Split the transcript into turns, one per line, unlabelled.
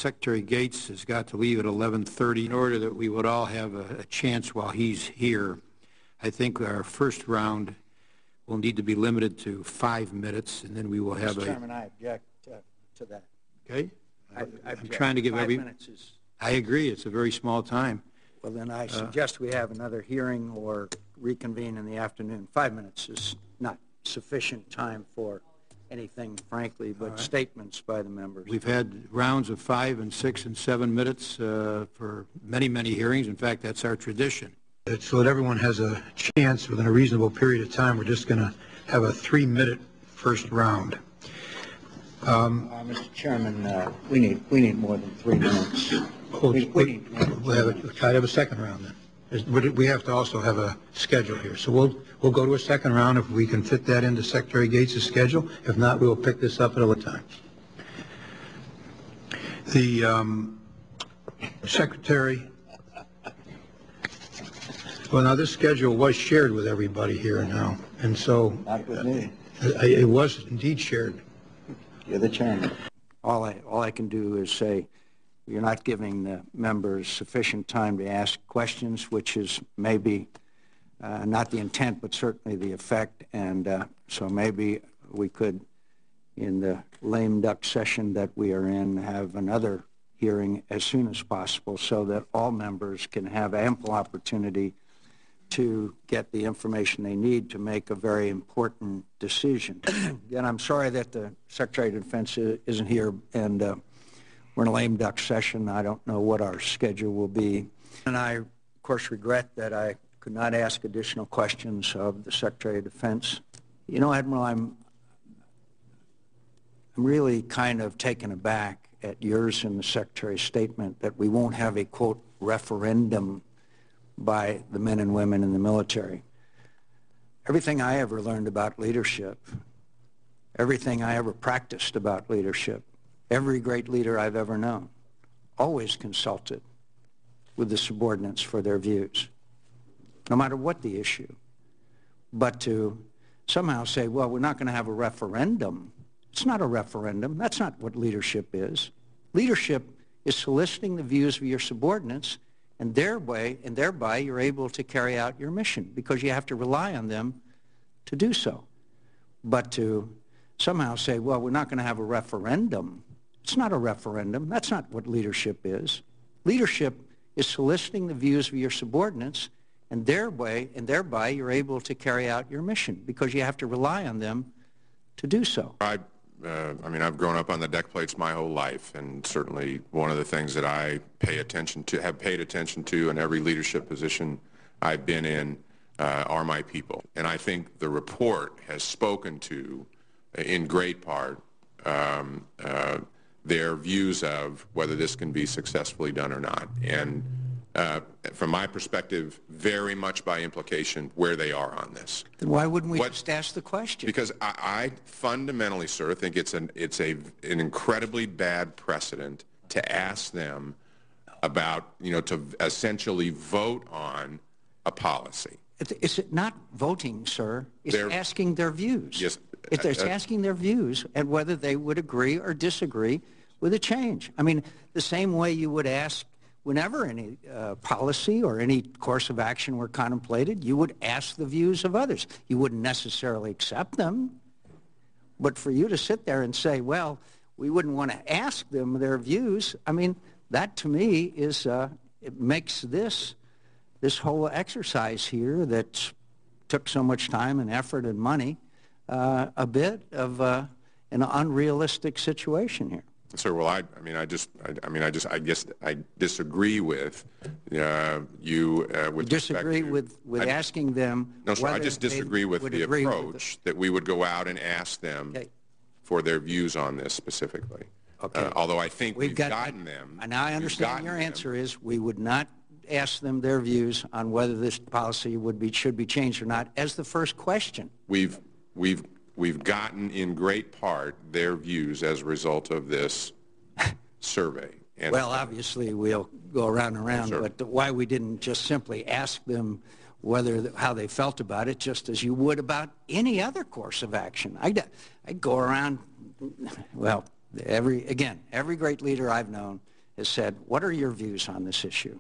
Secretary Gates has got to leave at 11:30 in order that we would all have a chance while he's here. I think our first round will need to be limited to 5 minutes, and then we will have
Mr. Chairman, I object to that.
Okay?
I
I'm trying to give
5 minutes is...
I agree. It's a very small time.
Well, then I suggest we have another hearing or reconvene in the afternoon. 5 minutes is not sufficient time for anything, frankly, but statements by the members.
We've had rounds of 5 and 6 and 7 minutes for many, many hearings. In fact, that's our tradition. So that everyone has a chance within a reasonable period of time, we're just going to have a 3-minute first round.
Mr. Chairman, we need more than 3 minutes.
We'll try to have a second round then. We have to also have a schedule here. So we'll go to a second round if we can fit that into Secretary Gates' schedule. If not, we'll pick this up at a time. The Secretary... Well, now this schedule was shared with everybody here now, and so...
Not with me.
It was indeed shared.
You're the chairman. All I can do is say you're not giving the members sufficient time to ask questions, which is maybe not the intent, but certainly the effect. And so maybe we could, in the lame duck session that we are in, have another hearing as soon as possible so that all members can have ample opportunity to get the information they need to make a very important decision. And I'm sorry that the Secretary of Defense isn't here, and we're in a lame duck session. I don't know what our schedule will be. And I, of course, regret that I could not ask additional questions of the Secretary of Defense. You know, Admiral, I'm really kind of taken aback at yours and the Secretary's statement that we won't have a, quote, referendum by the men and women in the military. Everything I ever learned about leadership, everything I ever practiced about leadership, every great leader I've ever known always consulted with the subordinates for their views, no matter what the issue. But to somehow say, well, we're not going to have a referendum. It's not a referendum. That's not what leadership is. Leadership is soliciting the views of your subordinates, and thereby you're able to carry out your mission because you have to rely on them to do so. But to somehow say, well, we're not going to have a referendum. It's not a referendum. That's not what leadership is. Leadership is soliciting the views of your subordinates, and thereby you're able to carry out your mission because you have to rely on them to do so.
I mean, I've grown up on the deck plates my whole life, and certainly one of the things that I have paid attention to in every leadership position I've been in are my people. And I think the report has spoken to, in great part, their views of whether this can be successfully done or not. And from my perspective, very much by implication, where they are on this.
Then why wouldn't we just ask the question?
Because I fundamentally, sir, think it's an incredibly bad precedent to ask them about, to essentially vote on a policy.
It's not voting, sir. It's asking their views.
Yes.
It's asking their views and whether they would agree or disagree with a change. I mean, the same way you would ask whenever any policy or any course of action were contemplated, you would ask the views of others. You wouldn't necessarily accept them. But for you to sit there and say, well, we wouldn't want to ask them their views, I mean, that to me is, it makes this whole exercise here that took so much time and effort and money a bit of an unrealistic situation here.
Sir, well, I guess I disagree with you. With
disagree with asking them.
No, sir, I just disagree with the approach that we would go out and ask them for their views on this specifically.
Okay.
Although I think we've gotten them.
And now I understand your answer is we would not ask them their views on whether this policy should be changed or not as the first question.
We've gotten in great part their views as a result of this survey. And
well, obviously we'll go around and around, but why we didn't just simply ask them how they felt about it, just as you would about any other course of action. I'd go around, well, every great leader I've known has said, what are your views on this issue?